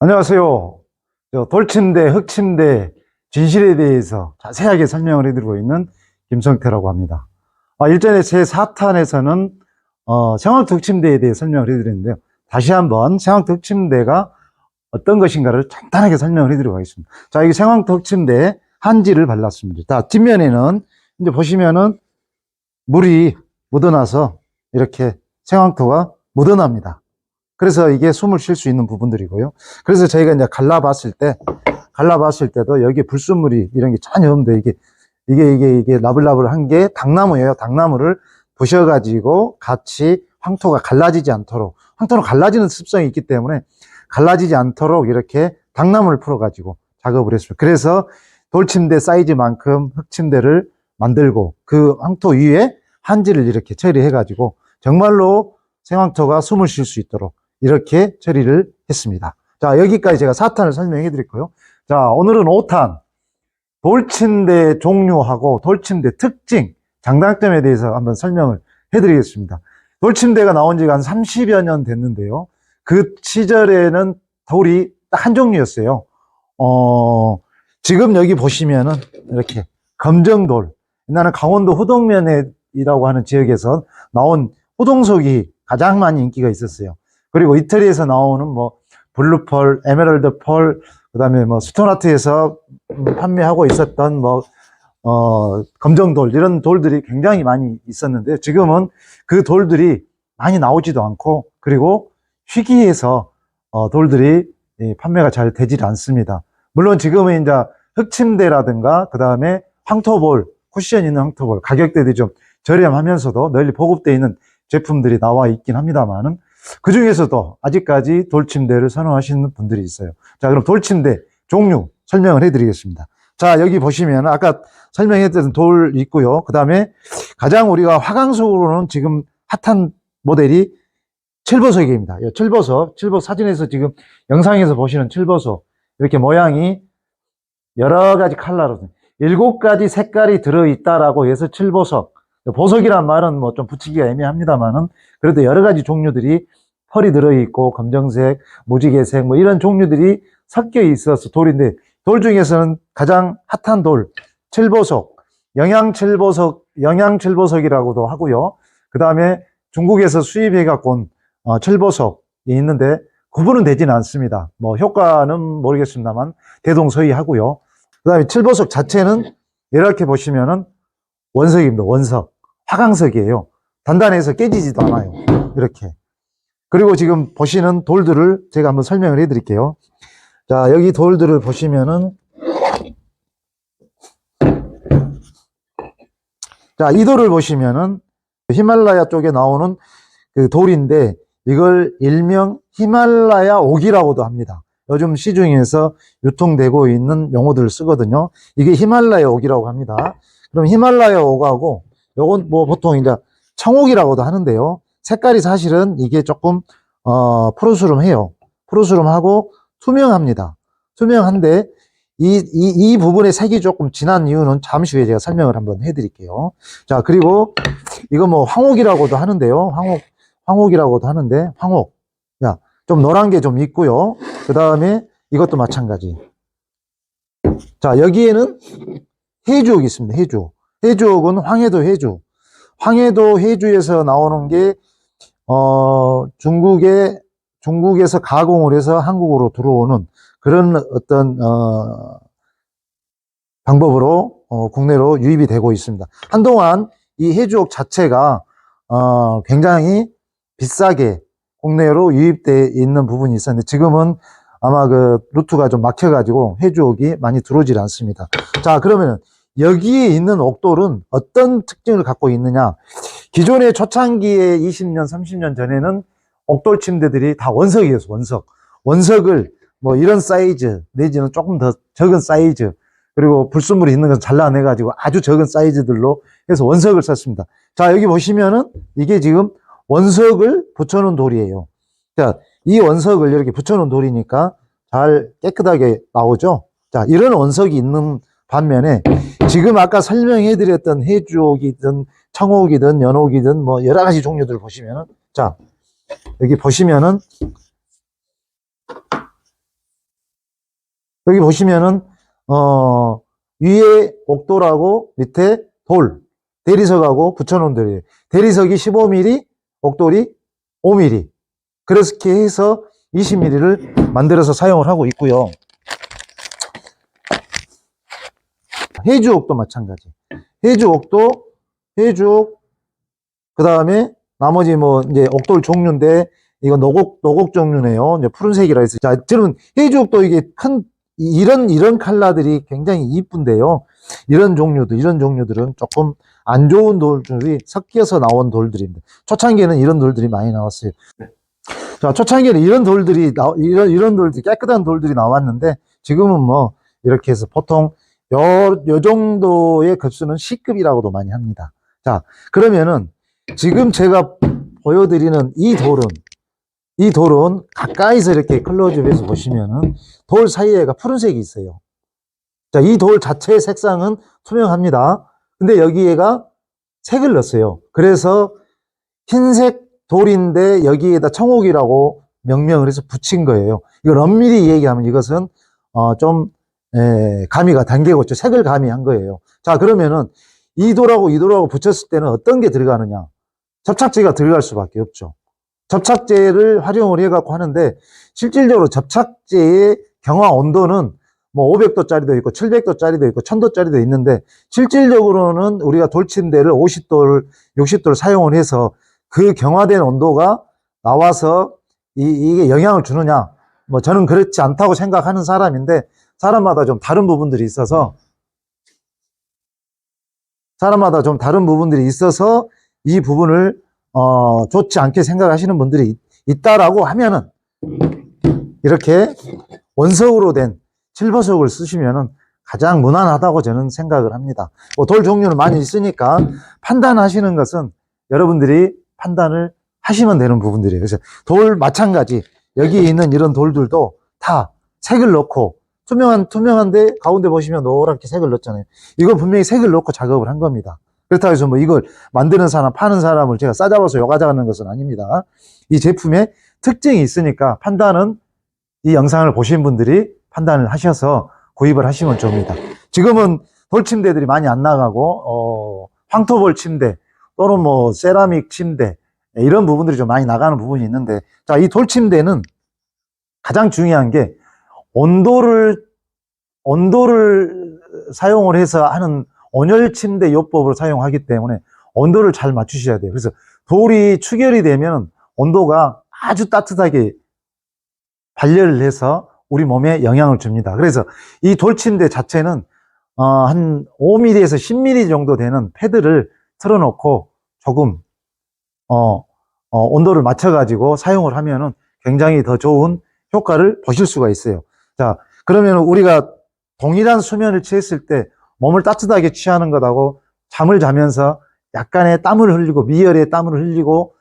안녕하세요. 돌침대, 흙침대, 진실에 대해서 자세하게 설명을 해드리고 있는 김성태라고 합니다. 일전에 제 4탄에서는 생활토 흙침대에 대해 설명을 해드렸는데요. 다시 한번 생활토 흙침대가 어떤 것인가를 간단하게 설명을 해드리고 가겠습니다. 자, 여기 생활토 흙침대에 한지를 발랐습니다. 자, 뒷면에는 이제 보시면은 물이 묻어나서 이렇게 생활토가 묻어납니다. 그래서 이게 숨을 쉴 수 있는 부분들이고요. 그래서 저희가 이제 갈라봤을 때도 여기에 불순물이 이런 게 전혀 없는데 이게 나불나불한 게 당나무예요. 당나무를 부셔가지고 같이 황토가 갈라지지 않도록, 황토는 갈라지는 습성이 있기 때문에 갈라지지 않도록 이렇게 당나무를 풀어가지고 작업을 했습니다. 그래서 돌침대 사이즈만큼 흙침대를 만들고 그 황토 위에 한지를 이렇게 처리해가지고 정말로 생황토가 숨을 쉴 수 있도록 이렇게 처리를 했습니다. 자, 여기까지 제가 4탄을 설명해 드렸고요. 자, 오늘은 5탄 돌침대 종류하고 돌침대 특징, 장단점에 대해서 한번 설명을 해 드리겠습니다. 돌침대가 나온 지가 한 30여 년 됐는데요. 그 시절에는 돌이 딱 한 종류였어요. 지금 여기 보시면은 이렇게 검정돌, 옛날에 강원도 호동면이라고 하는 지역에서 나온 호동석이 가장 많이 인기가 있었어요. 그리고 이태리에서 나오는 뭐 블루펄, 에메랄드 펄, 그다음에 뭐 스톤아트에서 판매하고 있었던 뭐 검정돌, 이런 돌들이 굉장히 많이 있었는데 지금은 그 돌들이 많이 나오지도 않고, 그리고 희귀해서 돌들이 판매가 잘 되질 않습니다. 물론 지금은 이제 흙침대라든가 그다음에 황토볼, 쿠션 있는 황토볼, 가격대도 좀 저렴하면서도 널리 보급되어 있는 제품들이 나와 있긴 합니다만은 그 중에서도 아직까지 돌침대를 선호하시는 분들이 있어요. 자, 그럼 돌침대 종류 설명을 해드리겠습니다. 자, 여기 보시면 아까 설명했던 돌 있고요. 그 다음에 가장 우리가 화강석으로는 지금 핫한 모델이 철보석입니다. 철보석 사진에서 지금 영상에서 보시는 철보석, 이렇게 모양이 여러 가지 컬러로 7가지 색깔이 들어있다라고 해서 철보석. 보석이란 말은 뭐 좀 붙이기가 애매합니다만은 그래도 여러 가지 종류들이 펄이 들어있고 검정색, 무지개색 뭐 이런 종류들이 섞여 있어서 돌인데, 돌 중에서는 가장 핫한 돌, 철보석, 영양철보석이라고도 하고요. 그 다음에 중국에서 수입해 갖고 온 철보석이 있는데 구분은 되지는 않습니다. 뭐 효과는 모르겠습니다만 대동소이하고요. 그 다음에 철보석 자체는 이렇게 보시면은 원석입니다. 원석. 화강석이에요. 단단해서 깨지지도 않아요. 이렇게. 그리고 지금 보시는 돌들을 제가 한번 설명을 해 드릴게요. 자, 여기 돌들을 보시면은, 자, 이 돌을 보시면은 히말라야 쪽에 나오는 그 돌인데 이걸 일명 히말라야 옥이라고도 합니다. 요즘 시중에서 유통되고 있는 용어들을 쓰거든요. 이게 히말라야 옥이라고 합니다. 그럼 히말라야 옥하고 요건 뭐 보통 이제 청옥이라고도 하는데요. 색깔이 사실은 이게 조금 푸르스름해요. 푸르스름하고 투명합니다. 투명한데 이 부분의 색이 조금 진한 이유는 잠시 후에 제가 설명을 한번 해드릴게요. 자, 그리고 이거 뭐 황옥이라고도 하는데요. 황옥이라고도 하는데 황옥. 야, 좀 노란 게 좀 있고요. 그 다음에 이것도 마찬가지. 자, 여기에는 해주옥이 있습니다. 해주옥은 황해도 해주. 황해도 해주에서 나오는 게 중국에서 가공을 해서 한국으로 들어오는 그런 어떤 방법으로 국내로 유입이 되고 있습니다. 한동안 이 해주옥 자체가 굉장히 비싸게 국내로 유입되어 있는 부분이 있었는데 지금은 아마 그 루트가 좀 막혀가지고 해주옥이 많이 들어오질 않습니다. 자, 그러면 여기에 있는 옥돌은 어떤 특징을 갖고 있느냐? 기존의 초창기에 20년, 30년 전에는 옥돌 침대들이 다 원석이었어요. 원석을 뭐 이런 사이즈 내지는 조금 더 적은 사이즈, 그리고 불순물이 있는 건 잘라내가지고 아주 적은 사이즈들로 해서 원석을 썼습니다. 자, 여기 보시면은 이게 지금 원석을 붙여놓은 돌이에요. 자, 이 원석을 이렇게 붙여놓은 돌이니까 잘 깨끗하게 나오죠. 자, 이런 원석이 있는 반면에 지금 아까 설명해 드렸던 해주옥이든 청옥이든 연옥이든 뭐 여러 가지 종류들 보시면은, 자, 여기 보시면은 여기 보시면은 위에 옥돌하고 밑에 돌, 대리석하고 붙여놓은 돌이에요. 대리석이 15mm, 옥돌이 5mm. 그렇게 해서 20mm를 만들어서 사용을 하고 있고요. 해주옥도 마찬가지. 해주옥도 해주옥, 그 다음에 나머지 뭐 이제 옥돌 종류인데 이건 노곡 종류네요. 이제 푸른색이라 해서. 자, 저는 해주옥도 이게 이런 컬러들이 굉장히 이쁜데요. 이런 종류들은 조금 안 좋은 돌들이 섞여서 나온 돌들입니다. 초창기에는 이런 돌들이 많이 나왔어요. 자, 초창기에는 이런 돌들이 이런 돌들, 깨끗한 돌들이 나왔는데 지금은 뭐 이렇게 해서 보통 요 정도의 급수는 C급이라고도 많이 합니다. 자, 그러면은 지금 제가 보여드리는 이 돌은 가까이서 이렇게 클로즈업해서 보시면은 돌 사이에가 푸른색이 있어요. 자, 이 돌 자체의 색상은 투명합니다. 근데 여기에가 색을 넣었어요. 그래서 흰색 돌인데 여기에다 청옥이라고 명명을 해서 붙인 거예요. 이걸 엄밀히 얘기하면 이것은 좀 가미가 단계고죠. 색을 가미한 거예요. 자, 그러면은 이 돌하고 붙였을 때는 어떤 게 들어가느냐? 접착제가 들어갈 수밖에 없죠. 접착제를 활용을 해갖고 하는데 실질적으로 접착제의 경화 온도는 뭐 500도짜리도 있고 700도짜리도 있고 1000도짜리도 있는데 실질적으로는 우리가 돌침대를 50도를 60도를 사용을 해서 그 경화된 온도가 나와서 이게 영향을 주느냐? 뭐 저는 그렇지 않다고 생각하는 사람인데 사람마다 좀 다른 부분들이 있어서 이 부분을 좋지 않게 생각하시는 분들이 있다라고 하면은 이렇게 원석으로 된 칠보석을 쓰시면은 가장 무난하다고 저는 생각을 합니다. 뭐 돌 종류는 많이 있으니까 판단하시는 것은 여러분들이 판단을 하시면 되는 부분들이에요. 그래서 돌 마찬가지 여기에 있는 이런 돌들도 다 색을 넣고 투명한데 가운데 보시면 노랗게 색을 넣었잖아요. 이건 분명히 색을 넣고 작업을 한 겁니다. 그렇다고 해서 뭐 이걸 만드는 사람, 파는 사람을 제가 싸잡아서 욕하자는 것은 아닙니다. 이 제품에 특징이 있으니까 판단은 이 영상을 보신 분들이 판단을 하셔서 구입을 하시면 좋습니다. 지금은 돌침대들이 많이 안 나가고 황토볼 침대 또는 뭐 세라믹 침대 이런 부분들이 좀 많이 나가는 부분이 있는데, 자, 이 돌침대는 가장 중요한 게 온도를 사용을 해서 하는 온열 침대 요법을 사용하기 때문에 온도를 잘 맞추셔야 돼요. 그래서 돌이 추결이 되면 온도가 아주 따뜻하게 발열을 해서 우리 몸에 영향을 줍니다. 그래서 이 돌침대 자체는 한 5mm에서 10mm 정도 되는 패드를 틀어놓고 조금 온도를 맞춰가지고 사용을 하면은 굉장히 더 좋은 효과를 보실 수가 있어요. 자, 그러면 우리가 동일한 수면을 취했을 때 몸을 따뜻하게 취하는 것하고 잠을 자면서 약간의 땀을 흘리고 미열의 땀을 흘리고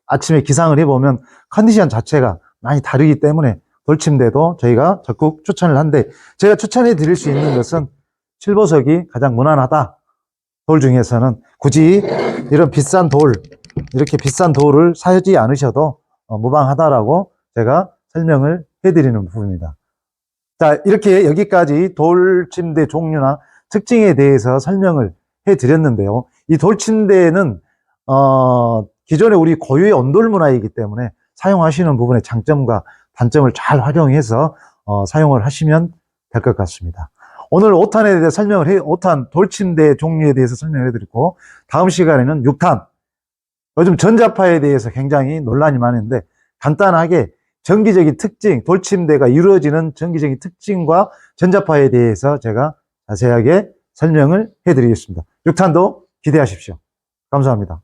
아침에 기상을 해보면 컨디션 자체가 많이 다르기 때문에 돌침대도 저희가 적극 추천을 한데, 제가 추천해 드릴 수 있는 것은 칠보석이 가장 무난하다. 돌 중에서는 굳이 이런 이렇게 비싼 돌을 사지 않으셔도 무방하다라고 제가 설명을 해드리는 부분입니다. 자, 이렇게 여기까지 돌침대 종류나 특징에 대해서 설명을 해드렸는데요. 이 돌침대는 기존에 우리 고유의 온돌 문화이기 때문에 사용하시는 부분의 장점과 단점을 잘 활용해서 사용을 하시면 될 것 같습니다. 오늘 5탄에 대해 5탄 돌침대 종류에 대해서 설명을 해드리고, 다음 시간에는 6탄, 요즘 전자파에 대해서 굉장히 논란이 많은데 간단하게 전기적인 특징, 돌침대가 이루어지는 전기적인 특징과 전자파에 대해서 제가 자세하게 설명을 해드리겠습니다. 6탄도 기대하십시오. 감사합니다.